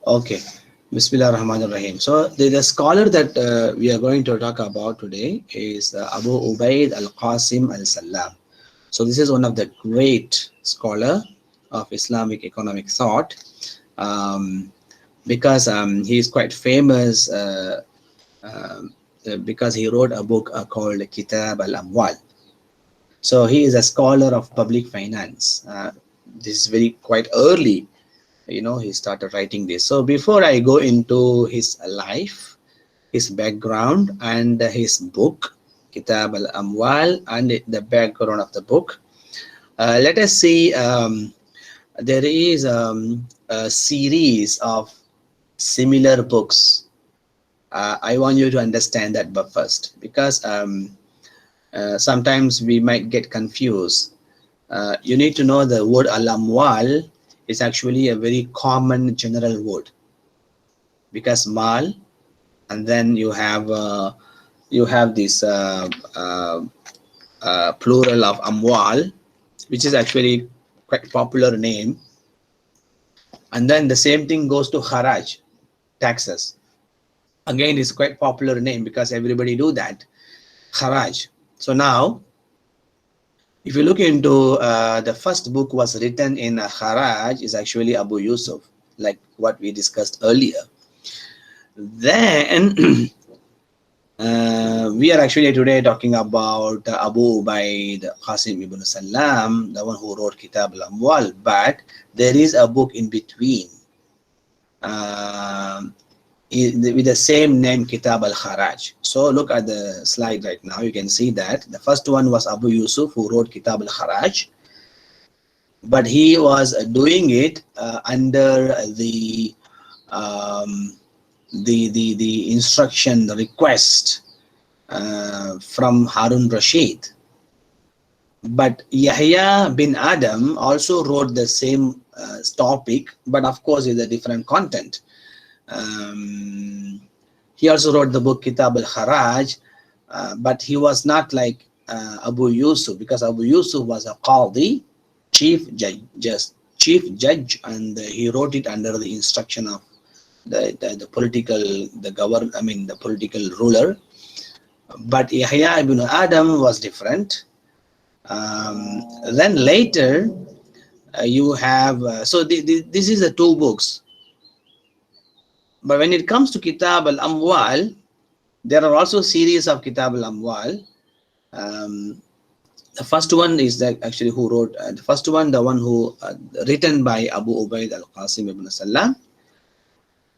Okay. Bismillah ar-Rahman ar-Rahim. So the scholar that we are going to talk about today is Abu Ubayd al-Qasim al-Sallam. So this is one of the great scholar of Islamic economic thought, um, because he is quite famous because he wrote a book called Kitab al-Amwal. So he is a scholar of public finance. This is very quite early, he started writing this. So before I go into his life, his background, and his book Kitab al-Amwal, and the background of the book, let us see. There is a series of similar books. I want you to understand that but first, because sometimes we might get confused. You need to know the word al-Amwal is actually a very common general word, because mal, and then you have this plural of amwal, which is actually quite popular name, and then the same thing goes to haraj, taxes. Again, it's quite popular name because everybody do that, haraj. So now, if you look into the first book was written in haraj is actually Abu Yusuf, like what we discussed earlier. Then we are actually today talking about Abu Ubayd Qasim ibn Sallam, the one who wrote Kitab al-Amwal, but there is a book in between with the same name, Kitab al-Kharaj. So look at the slide right now. You can see that the first one was Abu Yusuf, who wrote Kitab al-Kharaj, but he was doing it under the instruction, the request from Harun Rashid. But Yahya bin Adam also wrote the same topic, but of course with a different content. He also wrote the book Kitab al-Kharaj, but he was not like Abu Yusuf, because Abu Yusuf was a qadi, chief judge, and he wrote it under the instruction of the political ruler. But Yahya ibn Adam was different. Then later you have this is the two books. But when it comes to Kitab al-Amwal, there are also series of Kitab al-Amwal. The first one is that actually who wrote the first one, the one who written by Abu Ubayd al-Qasim ibn Sallam.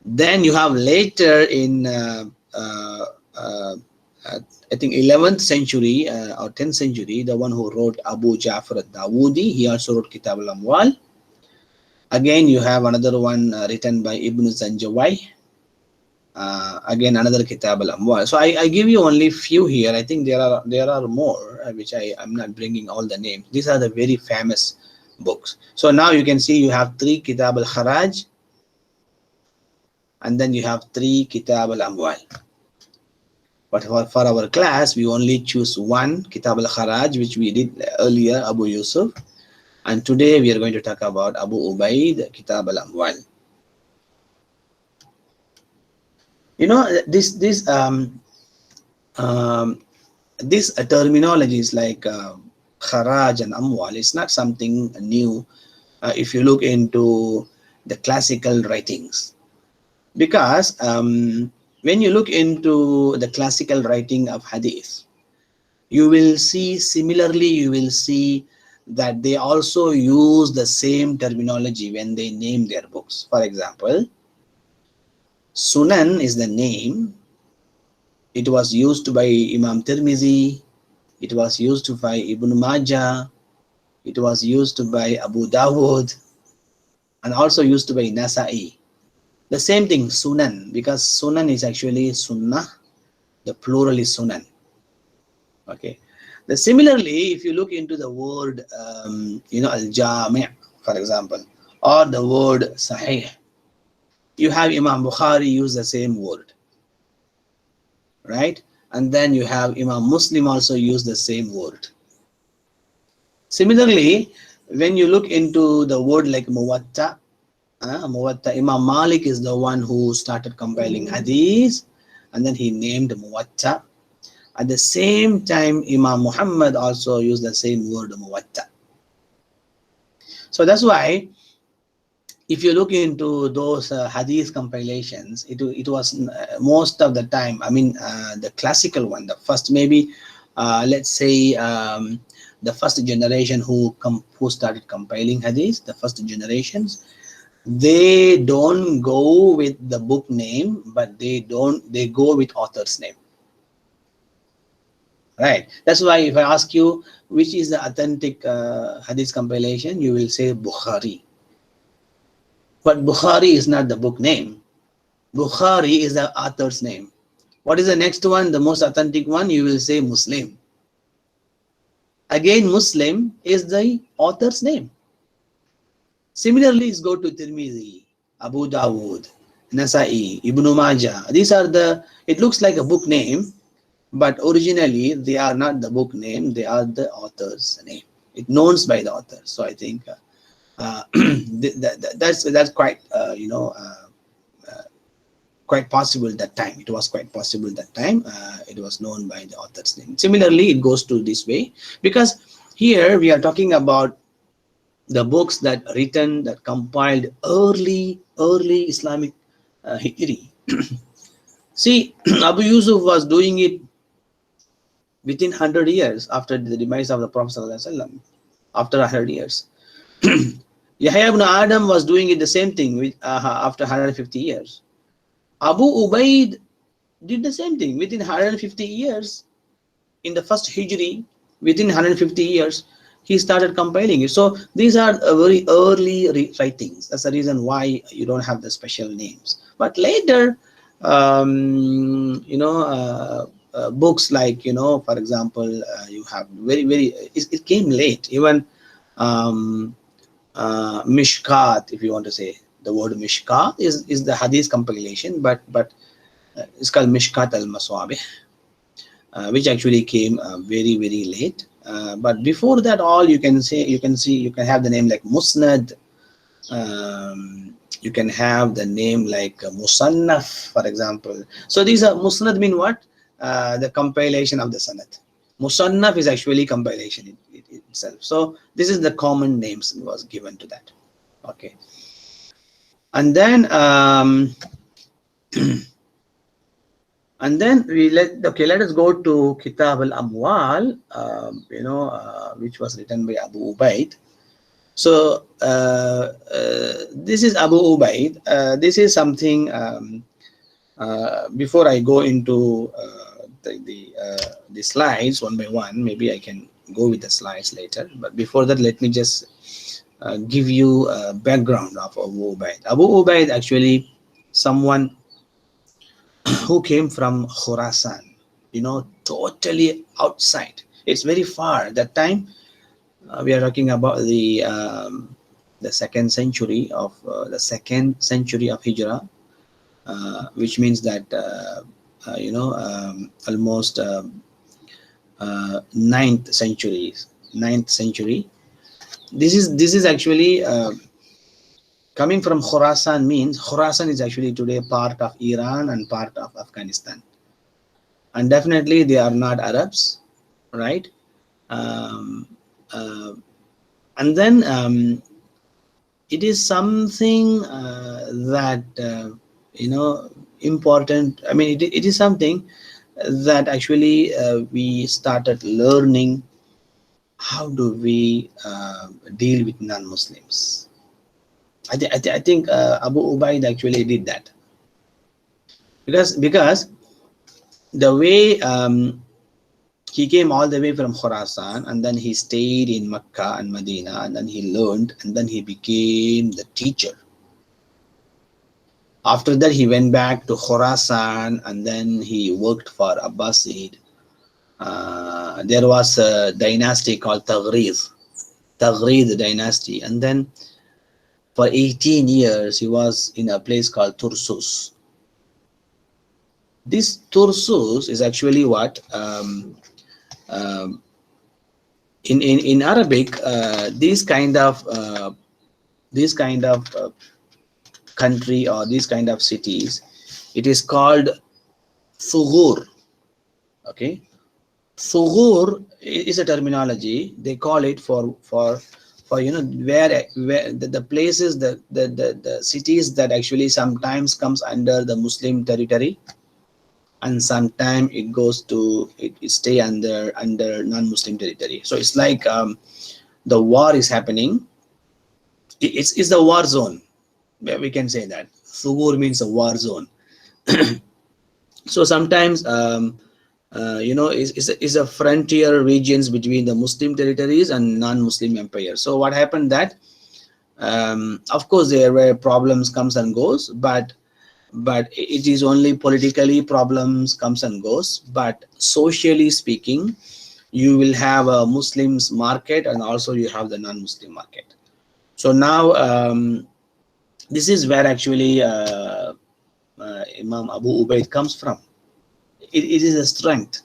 Then you have later in I think 11th century or 10th century, the one who wrote Abu Ja'far al-Dawudi, he also wrote Kitab al-Amwal. Again, you have another one written by Ibn Zanjawai. Again, another Kitab al-Amwal. So I give you only few here. I think there are more, which I'm not bringing all the names. These are the very famous books. So now you can see you have 3 Kitab al-Kharaj, and then you have 3 Kitab al-Amwal. But for our class, we only choose one, Kitab al-Kharaj, which we did earlier, Abu Yusuf. And today we are going to talk about Abu Ubayd, Kitab al-Amwal. This terminologies like Kharaj and Amwal is not something new if you look into the classical writings. Because when you look into the classical writing of hadith, you will see that they also use the same terminology when they name their books. For example, Sunan is the name. It was used by Imam Tirmizi, it was used by Ibn Majah, it was used by Abu Dawud, and also used by Nasa'i. The same thing, Sunan, because Sunan is actually Sunnah, the plural is Sunan. Okay. Similarly, if you look into the word, al-Jami', for example, or the word Sahih, you have Imam Bukhari use the same word, right? And then you have Imam Muslim also use the same word. Similarly, when you look into the word like Muwatta, Muwatta. Imam Malik is the one who started compiling hadith, and then he named Muwatta. At the same time, Imam Muhammad also used the same word Muwatta. So that's why, if you look into those hadith compilations, it was most of the time, I mean, the classical one, the first, maybe, let's say, the first generation who started compiling hadith, the first generations, they don't go with the book name, but they go with author's name, right? That's why if I ask you which is the authentic hadith compilation, you will say Bukhari. But Bukhari is not the book name. Bukhari is the author's name. What is the next one, the most authentic one? You will say Muslim. Again, Muslim is the author's name. Similarly, let's go to Tirmidhi, Abu Dawood, Nasa'i, Ibn Majah. These are it looks like a book name, but originally they are not the book name, they are the author's name. It's known by the author. So I think that's quite, quite possible that time. It was quite possible that time. It was known by the author's name. Similarly, it goes to this way, because here we are talking about the books that compiled early Islamic history. See, Abu Yusuf was doing it within 100 years after the demise of the Prophet ﷺ, after 100 years. Yahya ibn Adam was doing it the same thing with, after 150 years. Abu Ubayd did the same thing within 150 years. In the first Hijri, within 150 years, he started compiling it. So these are very early writings. That's the reason why you don't have the special names. But later, books like, for example, you have it came late. Even Mishkat, if you want to say the word Mishkat, is the Hadith compilation, but it's called Mishkat al-Maswabih, which actually came very late. But before that, all you can have the name like Musnad. You can have the name like Musannaf, for example. So these are, Musnad mean what? The compilation of the Sanad. Musannaf is actually compilation itself. So this is the common names was given to that. Okay. And then let us go to Kitab al-Amwal, which was written by Abu Ubayd. So this is Abu Ubayd. This is something, before I go into the slides one by one, maybe I can go with the slides later. But before that, let me just give you a background of Abu Ubayd. Abu Ubayd actually someone who came from Khurasan, totally outside. It's very far. That time, we are talking about the second century of Hijrah, which means that almost 9th century. This is actually coming from Khurasan. Means Khurasan is actually today part of Iran and part of Afghanistan, and definitely they are not Arabs, right? And then it is something that important. I mean, it is something that actually we started learning. How do we deal with non-Muslims? I think Abu Ubayd actually did that, because the way he came all the way from Khurasan, and then he stayed in Mecca and Medina, and then he learned, and then he became the teacher. After that, he went back to Khurasan, and then he worked for Abbasid. There was a dynasty called Taghrid dynasty, and then for 18 years he was in a place called Tursus. This Tursus is actually what in Arabic, these kind of country or these kind of cities, it is called thugur. Okay, thugur is a terminology they call it for where the places, the cities that actually sometimes comes under the Muslim territory, and sometimes it goes to it stay under non-Muslim territory. So it's like the war is happening. It's the war zone. We can say that thugur means a war zone. So sometimes is a frontier regions between the Muslim territories and non-Muslim empires. So what happened that of course there were problems comes and goes, but it is only politically problems comes and goes, but socially speaking you will have a Muslims market and also you have the non-Muslim market. So now this is where actually Imam Abu Ubayd comes from. It is a strength,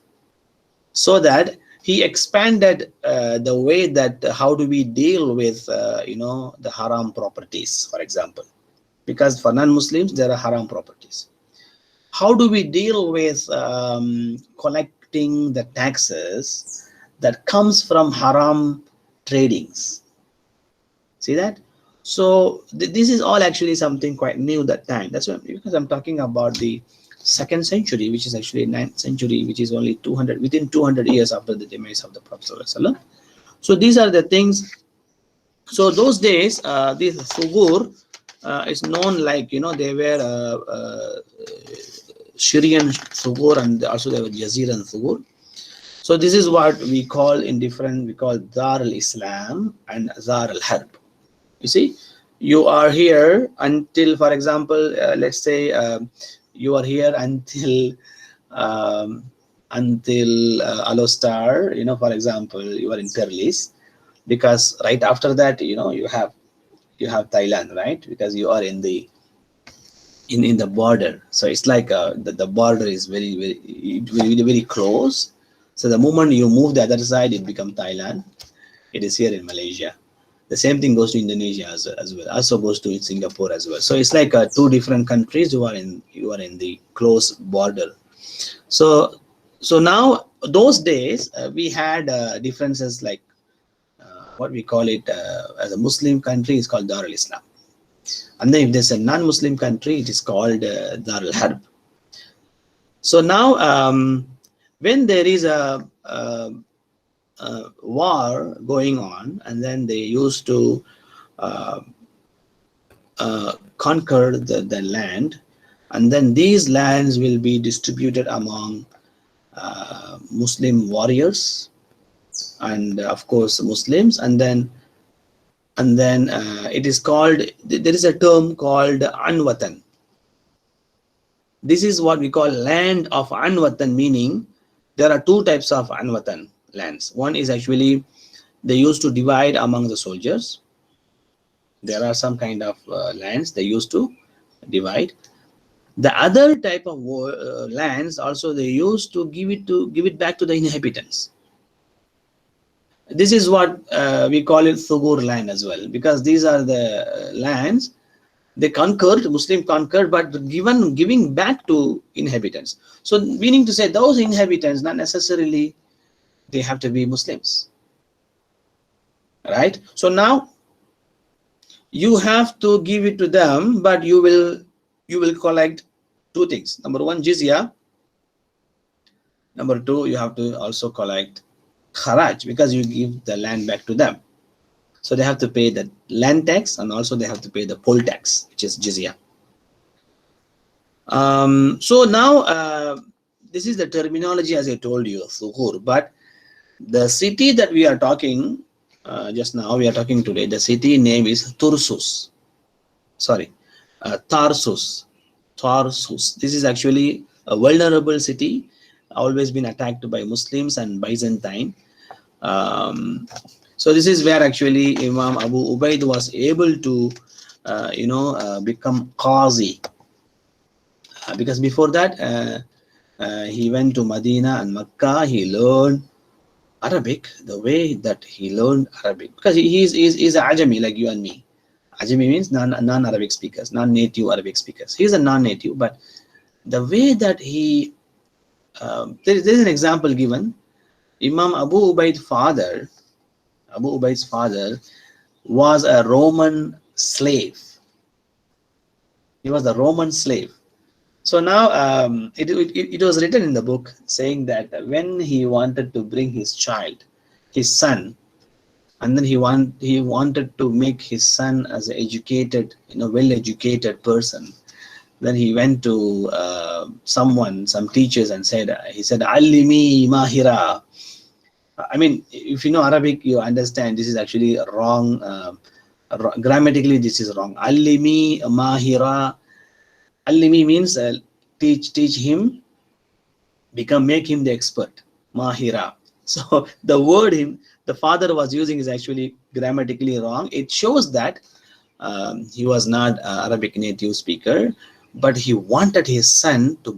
so that he expanded the way that how do we deal with the haram properties, for example, because for non-Muslims there are haram properties. How do we deal with collecting the taxes that comes from haram tradings? See that? So this is all actually something quite new that time. That's why, because I'm talking about the 2nd century, which is actually 9th century, which is only 200 within 200 years after the demise of the Prophet ﷺ. So these are the things. So those days, this thugur is known like they were Syrian thugur, and also there were Jaziran thugur. So this is what we call in different, we call Dar al-Islam and Dar al-Harb. You see, you are here until, for example, let's say you are here until Alostar, for example, you are in Perlis, because right after that, you have Thailand, right? Because you are in the border. So it's like the border is very close. So the moment you move the other side, it becomes Thailand. It is here in Malaysia. The same thing goes to Indonesia as well. Also goes to Singapore as well. So it's like two different countries you are in the close border. So now those days we had differences like what we call it as a Muslim country is called Dar al-Islam, and then if there's a non-Muslim country, it is called Dar al-Harb. So now when there is a war going on, and then they used to conquer the land, and then these lands will be distributed among Muslim warriors and of course Muslims, and then it is called, there is a term called Anwatan. This is what we call land of Anwatan, meaning there are two types of Anwatan lands. One is actually they used to divide among the soldiers. There are some kind of lands they used to divide. The other type of lands also they used to give it back to the inhabitants. This is what we call it thugur land as well, because these are the lands they conquered, Muslim conquered, but giving back to inhabitants. So meaning to say those inhabitants, not necessarily they have to be Muslims, right? So now you have to give it to them, but you will collect two things. Number one, jizya. Number two, you have to also collect kharaj, because you give the land back to them. So they have to pay the land tax, and also they have to pay the poll tax, which is jizya. So now this is the terminology as I told you, thugur. But the city that we are talking just now, we are talking today, the city name is Tarsus. Tarsus. This is actually a vulnerable city, always been attacked by Muslims and Byzantine. So this is where actually Imam Abu Ubayd was able to become Qazi, because before that he went to Medina and Mecca. He learned Arabic the way that he learned Arabic, because he's a Ajami like you and me. Ajami means non-Arabic speakers, non-native Arabic speakers. He is a non-native, but the way that he, there is an example given. Imam Abu Ubaid's father was a Roman slave. He was a Roman slave. So now it was written in the book saying that when he wanted to bring his child, his son, and then he wanted to make his son as an educated, well-educated person. Then he went to some teachers, and he said, "Allimi mahira." I mean, if you know Arabic, you understand this is actually wrong. Grammatically, this is wrong. Allimi mahira. Allimi means teach him, make him the expert. Mahira. So the word the father was using is actually grammatically wrong. It shows that he was not an Arabic native speaker, but he wanted his son to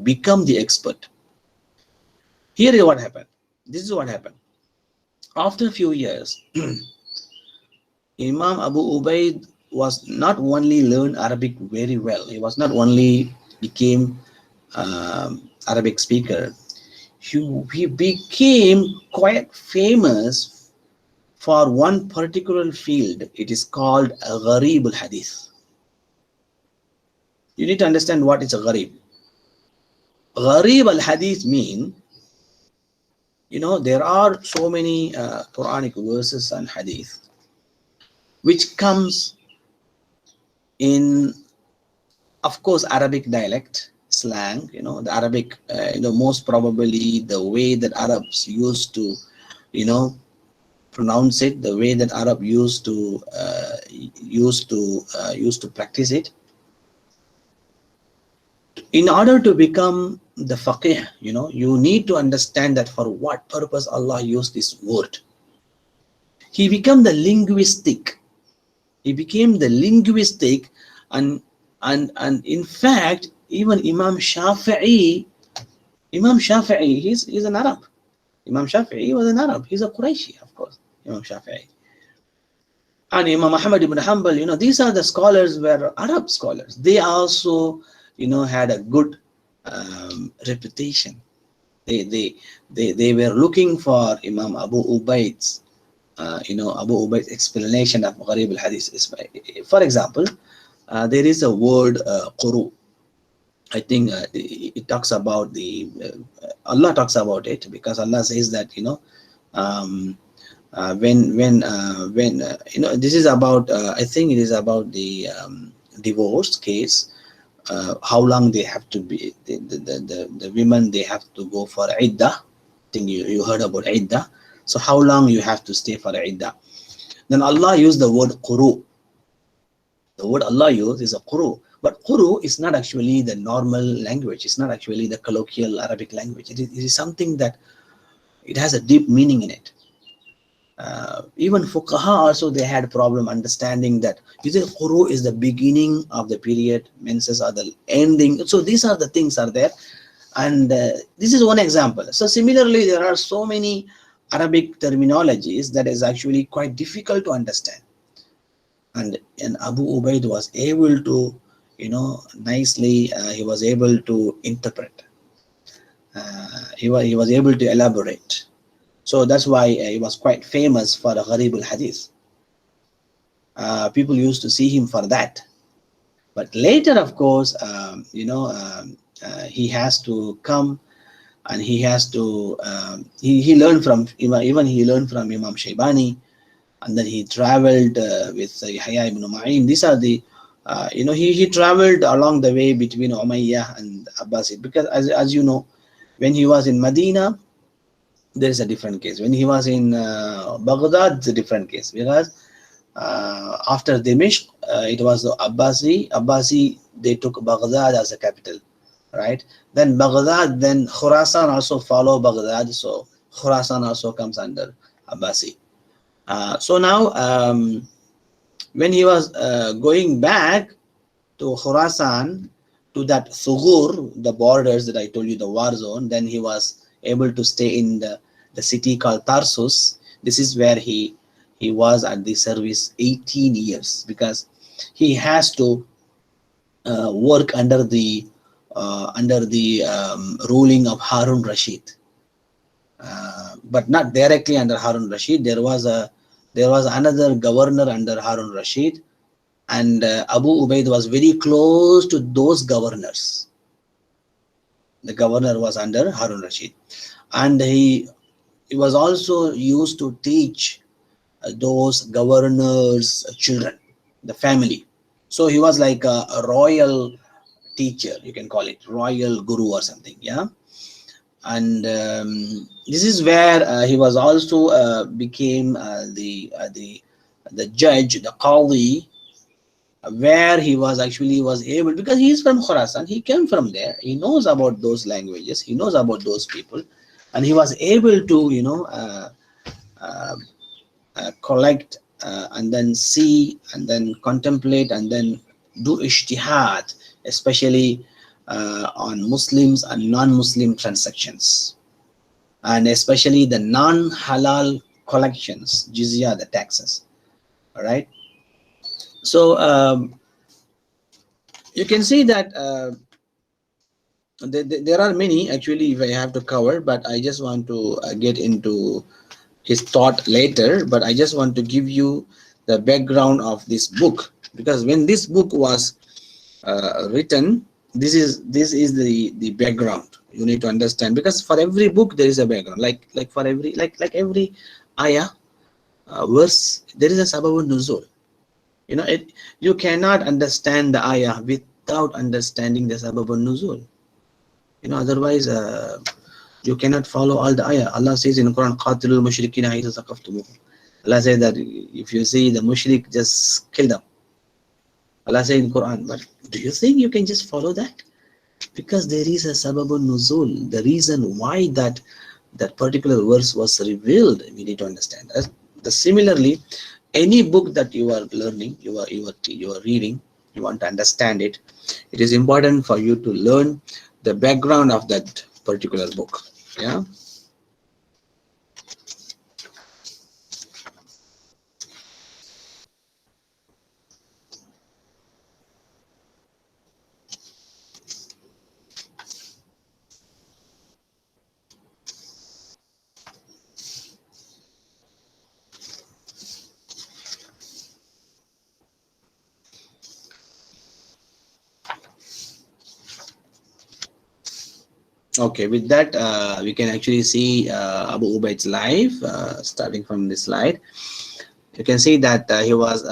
become the expert. Here is what happened. This is what happened. After a few years, Imam Abu Ubaid was not only learned Arabic very well. He was not only became Arabic speaker. He became quite famous for one particular field. It is called Gharib al-Hadith. You need to understand what is a Gharib. Gharib al-Hadith mean, there are so many Quranic verses and Hadith which comes in, of course, Arabic dialect, slang, the Arabic, most probably the way that Arabs used to, pronounce it, the way that Arab used to practice it. In order to become the faqih, you need to understand that for what purpose Allah used this word. He became the linguistic. And in fact, even Imam Shafi'i, he's an Arab. Imam Shafi'i was an Arab. He's a Qurayshi, of course, Imam Shafi'i. And Imam Mohamed ibn Hanbal, these are the scholars, were Arab scholars. They also, had a good reputation. They were looking for Imam Abu Ubaid's, explanation of Gharib al-Hadith. For example, there is a word quru. I think it talks about Allah talks about it, because Allah says that this is about I think it is about the divorce case. How long they have to be, the women, they have to go for iddah. I think you heard about iddah. So how long you have to stay for iddah. Then Allah used the word quru. The word Allah used is a quru. But quru is not actually the normal language. It's not actually the colloquial Arabic language. It is something that it has a deep meaning in it. Even fuqaha also, they had problem understanding that quru is the beginning of the period, menses are the ending. So these are the things are there. And this is one example. So similarly, there are so many Arabic terminologies that is actually quite difficult to understand. And Abu Ubaid was able to, nicely, he was able to interpret. He was able to elaborate. So that's why he was quite famous for the Gharib al-Hadith. People used to see him for that. But later, of course, he has to come, and he has to, he learned from, even he learned from Imam Shaybani, and then he traveled with Yahya ibn Ma'in. These are the, he traveled along the way between Umayyah and Abbasid, because as you know, when he was in Medina, there is a different case. When he was in Baghdad, it's a different case, because after Dimishq, it was the Abbasi, they took Baghdad as a capital, right? Then Baghdad, then Khurasan also follow Baghdad, so Khurasan also comes under Abbasi. So now, when he was going back to Khurasan, to that Thugur, the borders that I told you, the war zone, then he was able to stay in the city called Tarsus. This is where he He was at the service 18 years because he has to work under the ruling of Harun Rashid, but not directly under Harun Rashid. There was another governor under Harun Rashid, and Abu Ubayd was very close to those governors. The governor was under Harun Rashid, and he was also used to teach those governors' children, the family. So he was like a royal teacher, you can call it royal guru or something, yeah. And this is where he was also became the judge, the qadi, where he was able, because he is from Khorasan, he came from there, he knows about those languages, he knows about those people, and he was able to uh, collect and then see and then contemplate and then do ijtihad, especially on Muslims and non-Muslim transactions, and especially the non-halal collections, jizya, the taxes. All right. So you can see that there are many actually if I have to cover, but I just want to get into his thought later. But I just want to give you the background of this book, because when this book was written, this is the background you need to understand, because for every book there is a background, like for every like every ayah verse there is a sababun nuzul. You cannot understand the ayah without understanding the sababun nuzul. Otherwise you cannot follow all the ayah. Allah says in the Quran, qatilul mushrikina haythu thaqaftumuhum. Allah says that if you see the mushrik, just kill them. Allah says in the Quran. But do you think you can just follow that? Because there is a sababun nuzul, the reason why that particular verse was revealed, we need to understand. Similarly, any book that you are learning, you are reading, you want to understand it, it is important for you to learn the background of that particular book. Yeah. Okay, with that we can actually see Abu Ubayd's life, starting from this slide. You can see that he was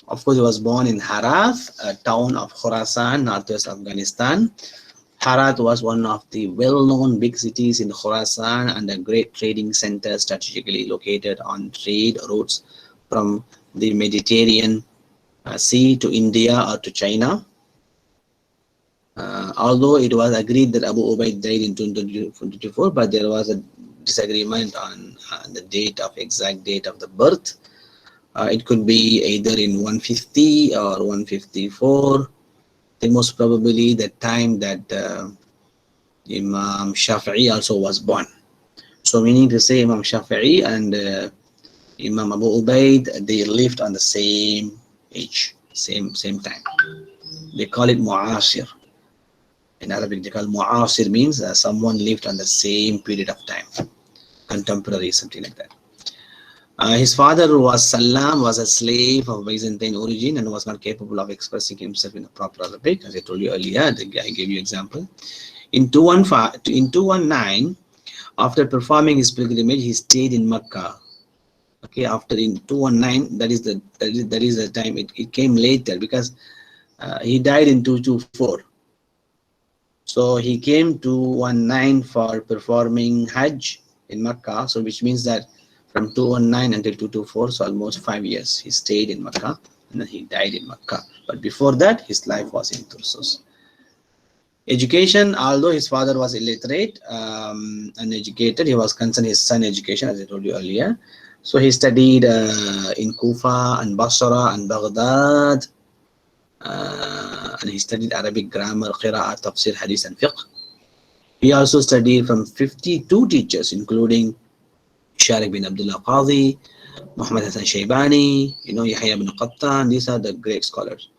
of course he was born in Harat, a town of Khorasan, northwest Afghanistan. Harat was one of the well-known big cities in Khorasan and a great trading center strategically located on trade routes from the Mediterranean Sea to India or to China. Although it was agreed that Abu Ubayd died in 2024, but there was a disagreement on the exact date of the birth. It could be either in 150 or 154. The most probably the time that Imam Shafi'i also was born. So meaning to say Imam Shafi'i and Imam Abu Ubayd, they lived on the same age, same time. They call it mu'asir. In Arabic, they call mu'asir means someone lived on the same period of time, contemporary, something like that. His father was Salam, was a slave of Byzantine origin and was not capable of expressing himself in a proper Arabic, as I told you earlier. I gave you example. In 219, after performing his pilgrimage, he stayed in Mecca. Okay, after in 219, that is the time. It came later because he died in 224. So he came to 219 for performing Hajj in Mecca. So which means that from 219 until 224, so almost 5 years, he stayed in Mecca and then he died in Mecca. But before that, his life was in Tarsus. Education, although his father was illiterate, uneducated, he was concerned his son's education, as I told you earlier. So he studied in Kufa and Basra and Baghdad. And he studied Arabic grammar, qira'at, tafsir, hadith and fiqh. He also studied from 52 teachers, including Sharik bin Abdullah Qadhi, Muhammad Hassan Shaybani, Yahya ibn Qattan. These are the great scholars.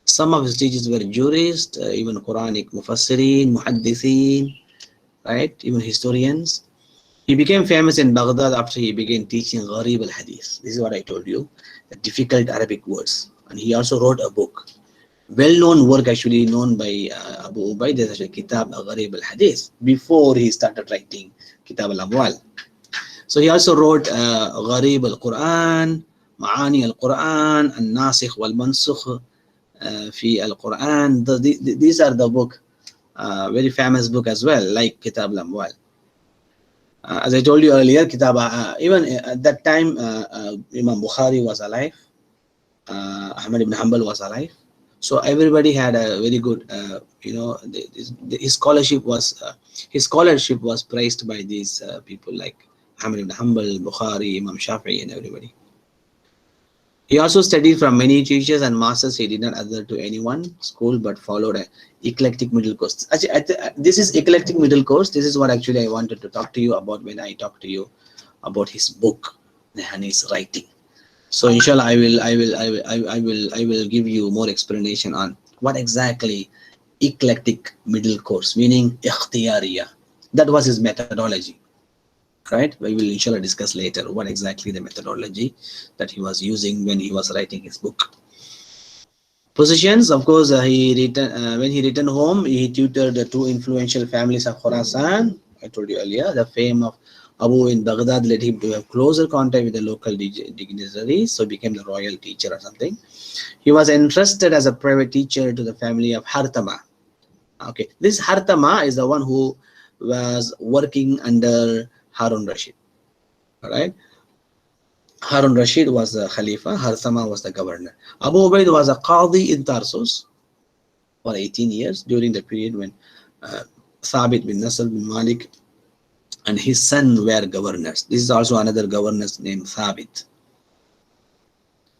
Some of his teachers were jurists, even Quranic mufassirin, muhaddithin, right? Even historians. He became famous in Baghdad after he began teaching Gharib al-Hadith. This is what I told you, the difficult Arabic words. And he also wrote a book, well-known work actually known by Abu Ubayd, there's actually Kitab Gharib al-Hadith, before he started writing Kitab al-Amwal. So he also wrote Gharib al-Quran, Ma'ani al-Quran, Al-Nasikh wal-Mansukh fi al-Quran. These are the book, very famous book as well, like Kitab al-Amwal. As I told you earlier, Kitab, even at that time, Imam Bukhari was alive, Ahmad ibn Hanbal was alive. So everybody had a very good, his scholarship was praised by these people like Ahmad ibn Hanbal, Bukhari, Imam Shafi'i, and everybody. He also studied from many teachers and masters. He did not adhere to any one school, but followed an eclectic middle course. Actually, this is eclectic middle course. This is what actually I wanted to talk to you about when I talked to you about his book and his writing. So inshallah, I will give you more explanation on what exactly eclectic middle course, meaning ikhtiyariya. That was his methodology. Right, we will inshallah discuss later what exactly the methodology that he was using when he was writing his book. Positions, of course, when he returned home, he tutored the two influential families of Khorasan. I told you earlier, the fame of Abu in Baghdad led him to have closer contact with the local dignitaries, so became the royal teacher or something. He was entrusted as a private teacher to the family of Hartama. Okay, this Hartama is the one who was working under Harun Rashid. All right. Harun Rashid was the Khalifa, Harthama was the governor. Abu Ubayd was a Qadi in Tarsus for 18 years during the period when Thabit bin Nasr bin Malik and his son were governors. This is also another governor named Thabit.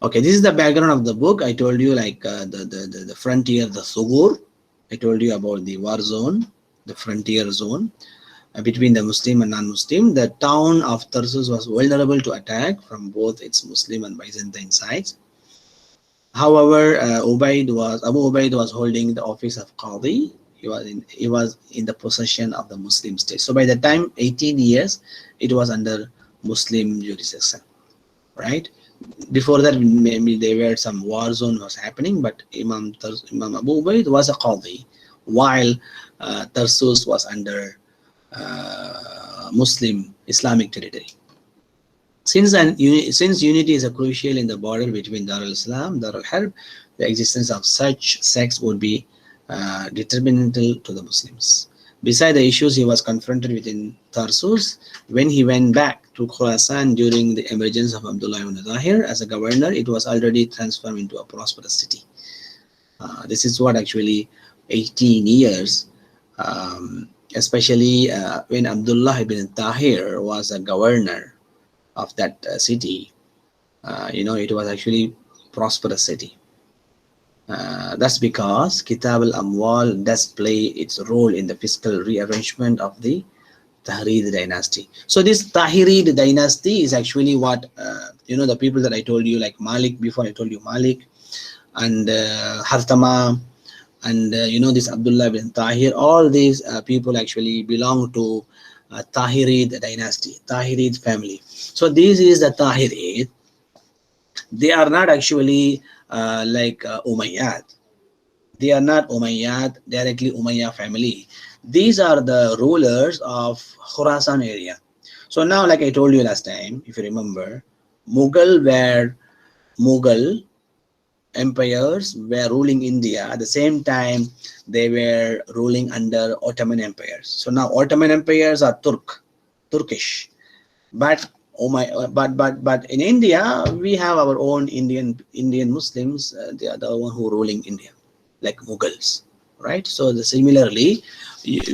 Okay, this is the background of the book. I told you like the frontier, the Sugur. I told you about the war zone, the frontier zone. Between the Muslim and non-Muslim, the town of Tarsus was vulnerable to attack from both its Muslim and Byzantine sides. However, Abu Ubayd was holding the office of Qadi. He was in the possession of the Muslim state. So by the time 18 years, it was under Muslim jurisdiction, right? Before that, maybe there were some war zone was happening, but Imam Abu Ubayd was a Qadi, while Tarsus was under Muslim Islamic territory. Since unity is a crucial in the border between Dar al-Islam, Dar al-Harb, the existence of such sects would be detrimental to the Muslims. Besides the issues he was confronted with in Tarsus, when he went back to Khorasan during the emergence of Abdullah ibn Zahir as a governor, it was already transformed into a prosperous city. This is what actually 18 years especially when Abdullah ibn Tahir was a governor of that city, it was actually prosperous city. That's because Kitab al-Amwal does play its role in the fiscal rearrangement of the Tahrid dynasty. So this Tahrid dynasty is actually what, the people that I told you, like Malik, before I told you Malik, and Hartama, and this Abdullah bin Tahir, all these people actually belong to Tahirid dynasty, Tahirid family. So this is the Tahirid. They are not actually like Umayyad. They are not Umayyad, directly Umayyad family. These are the rulers of Khurasan area. So now, like I told you last time, if you remember, Mughal empires were ruling India. At the same time, they were ruling under Ottoman empires. So now Ottoman empires are Turkish, but in India we have our own Indian Muslims. They are the one who ruling India, like Mughals, right? So similarly,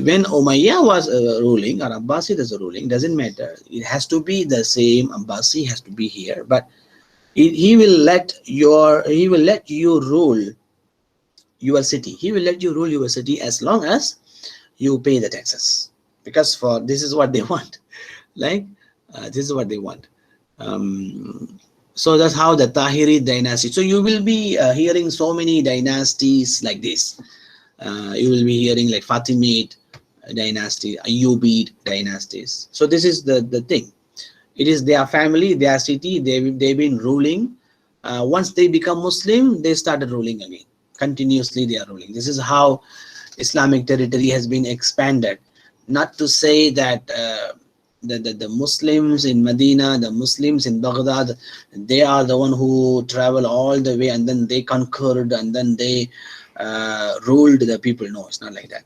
when Umayyah was ruling or Abbasid is ruling, doesn't matter. It has to be the same. Abbasi has to be here, but he will let you rule your city. He will let you rule your city as long as you pay the taxes, because this is what they want. Like this is what they want. So that's how the Tahiri dynasty. So you will be hearing so many dynasties like this. You will be hearing like Fatimid dynasty, Ayyubid dynasties. So this is the thing. It is their family, their city. They've been ruling. Once they become Muslim, they started ruling again. Continuously, they are ruling. This is how Islamic territory has been expanded. Not to say that the Muslims in Medina, the Muslims in Baghdad, they are the one who travel all the way and then they conquered and then they ruled the people. No, it's not like that.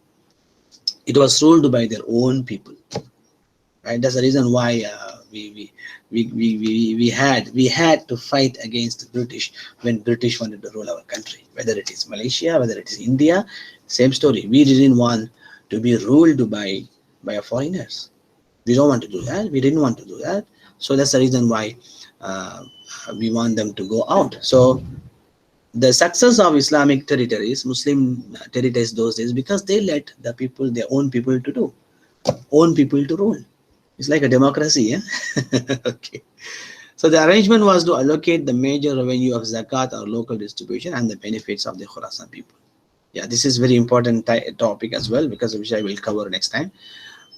It was ruled by their own people. Right? That's the reason why we had to fight against the British when British wanted to rule our country. Whether it is Malaysia, whether it is India, same story. We didn't want to be ruled by foreigners. We don't want to do that. We didn't want to do that. So that's the reason why we want them to go out. So the success of Islamic territories, Muslim territories those days, because they let the people, their own people to do, own people to rule. It's like a democracy, yeah? Okay. So the arrangement was to allocate the major revenue of zakat or local distribution and the benefits of the Khurasan people. Yeah, this is very important topic as well, because which I will cover next time.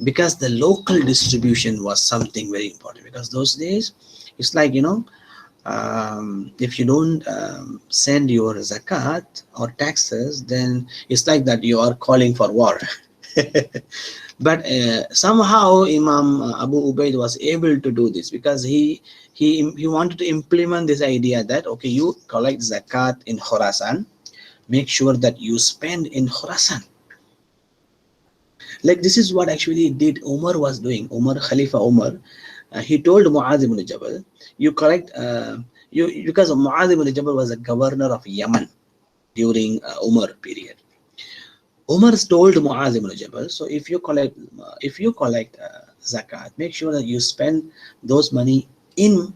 Because the local distribution was something very important. Because those days, it's like, if you don't send your zakat or taxes, then it's like that you are calling for war. But somehow Imam Abu Ubayd was able to do this, because he wanted to implement this idea that, okay, you collect zakat in Khurasan, make sure that you spend in Khurasan. Like this is what actually did Umar was doing. Khalifa Umar, he told Mu'adh ibn Jabal, you collect because Mu'adh ibn Jabal was a governor of Yemen during Umar period. Umar told Mu'adh ibn Jabal, so if you collect zakat, make sure that you spend those money in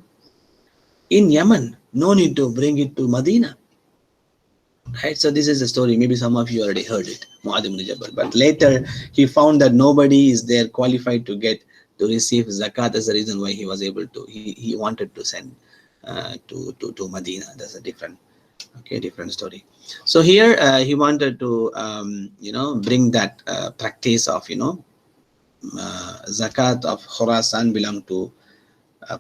Yemen. No need to bring it to Medina. Right, so this is the story. Maybe some of you already heard it, Mu'adh ibn Jabal. But later he found that nobody is there qualified to receive zakat. That's the reason why he was able to. He wanted to send to Medina. That's a different story. So here he wanted to bring that practice of zakat of Khurasan belong to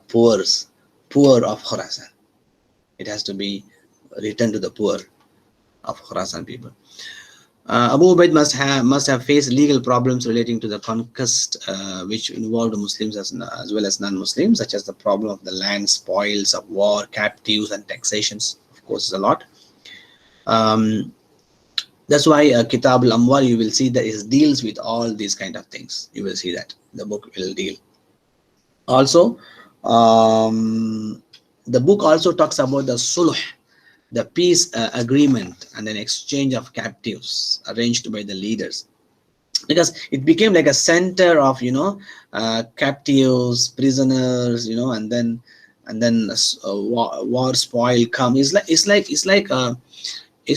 poor of Khurasan. It has to be returned to the poor of Khurasan people. Abu Ubaid must have faced legal problems relating to the conquest, which involved Muslims as well as non-Muslims, such as the problem of the land, spoils of war, captives, and taxations. Of course, is a lot. That's why Kitab al-Amwal, you will see that it deals with all these kind of things. You will see that the book will deal. Also, the book also talks about the sulh, the peace agreement and an exchange of captives arranged by the leaders, because it became like a center of captives, prisoners, and then war spoil come. It's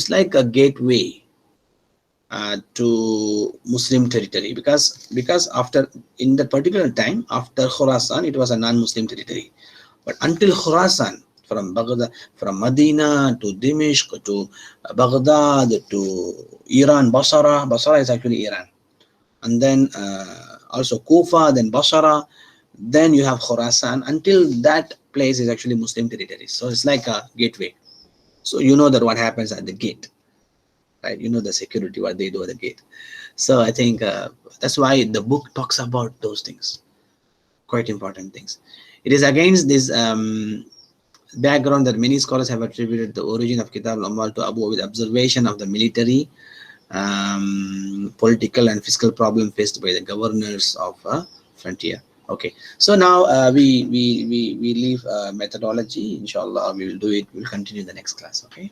like a gateway to Muslim territory, because after, in the particular time after Khurasan, it was a non-Muslim territory. But until Khurasan, from Baghdad, from Medina to Dimishq to Baghdad to Iran, Basra is actually Iran, and then also Kufa, then Basra, then you have Khurasan. Until that place is actually Muslim territory. So it's like a gateway. So you know that what happens at the gate, right? You know the security, what they do at the gate. So I think that's why the book talks about those things, quite important things. It is against this background that many scholars have attributed the origin of Kitab al-Amwal to Abu with observation of the military, political and fiscal problem faced by the governors of frontier. Okay, so now we leave methodology. Inshallah, we will do it. We'll continue in the next class. Okay.